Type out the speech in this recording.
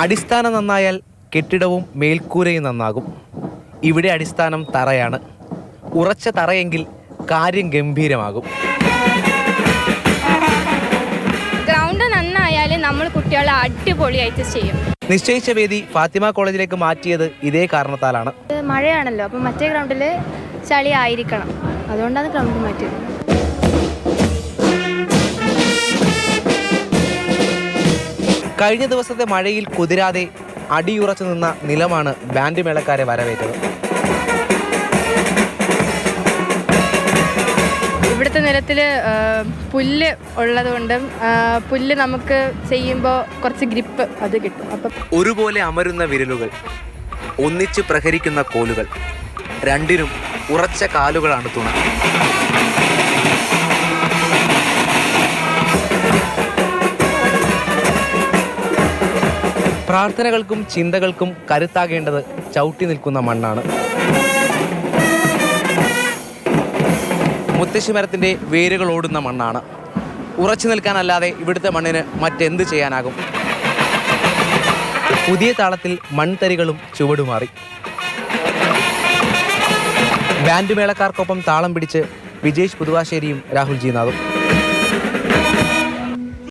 അടിസ്ഥാനം നന്നായാൽ കെട്ടിടവും മേൽക്കൂരയും നന്നാകും. ഇവിടെ അടിസ്ഥാനം തറയാണ്. ഉറച്ച തറയെങ്കിൽ കാര്യം ഗംഭീരമാകും. ഗ്രൗണ്ട് നന്നായാൽ നമ്മൾ കുട്ടികളെ അടിപൊളിയായിട്ട് ചെയ്യും. നിശ്ചയിച്ച വേദി ഫാത്തിമ കോളേജിലേക്ക് മാറ്റിയത് ഇതേ കാരണത്താലാണ്. മഴയാണല്ലോ, അപ്പം മറ്റേ ഗ്രൗണ്ടിൽ ചളി ആയിരിക്കണം, അതുകൊണ്ടാണ് ഗ്രൗണ്ട് മാറ്റിയത്. കഴിഞ്ഞ ദിവസത്തെ മഴയിൽ കുതിരാതെ അടിയുറച്ചു നിന്ന നിലമാണ് ബാൻഡ് മേളക്കാരെ വരവേറ്റത്. ഇവിടുത്തെ നിലത്തിൽ പുല്ല് ഉള്ളതുകൊണ്ടും പുല്ല് നമുക്ക് ചെയ്യുമ്പോൾ കുറച്ച് ഗ്രിപ്പ് അത് കിട്ടും. അപ്പം ഒരുപോലെ അമരുന്ന വിരലുകൾ, ഒന്നിച്ച് പ്രഹരിക്കുന്ന കോലുകൾ, രണ്ടിനും ഉറച്ച കാലുകളാണ് തുണ. പ്രാർത്ഥനകൾക്കും ചിന്തകൾക്കും കരുത്താകേണ്ടത് ചവിട്ടി നിൽക്കുന്ന മണ്ണാണ്. മുത്തശ്ശി മരത്തിൻ്റെ വേരുകൾ ഓടുന്ന മണ്ണാണ്. ഉറച്ചു നിൽക്കാനല്ലാതെ ഇവിടുത്തെ മണ്ണിന് മറ്റെന്ത് ചെയ്യാനാകും? പുതിയ താളത്തിൽ മൺതരികളും ചുവടുമാറി. ബാൻഡ് മേളക്കാർക്കൊപ്പം താളം പിടിച്ച് വിജേഷ് പുതുവാശ്ശേരിയും രാഹുൽ ജി നാഥും.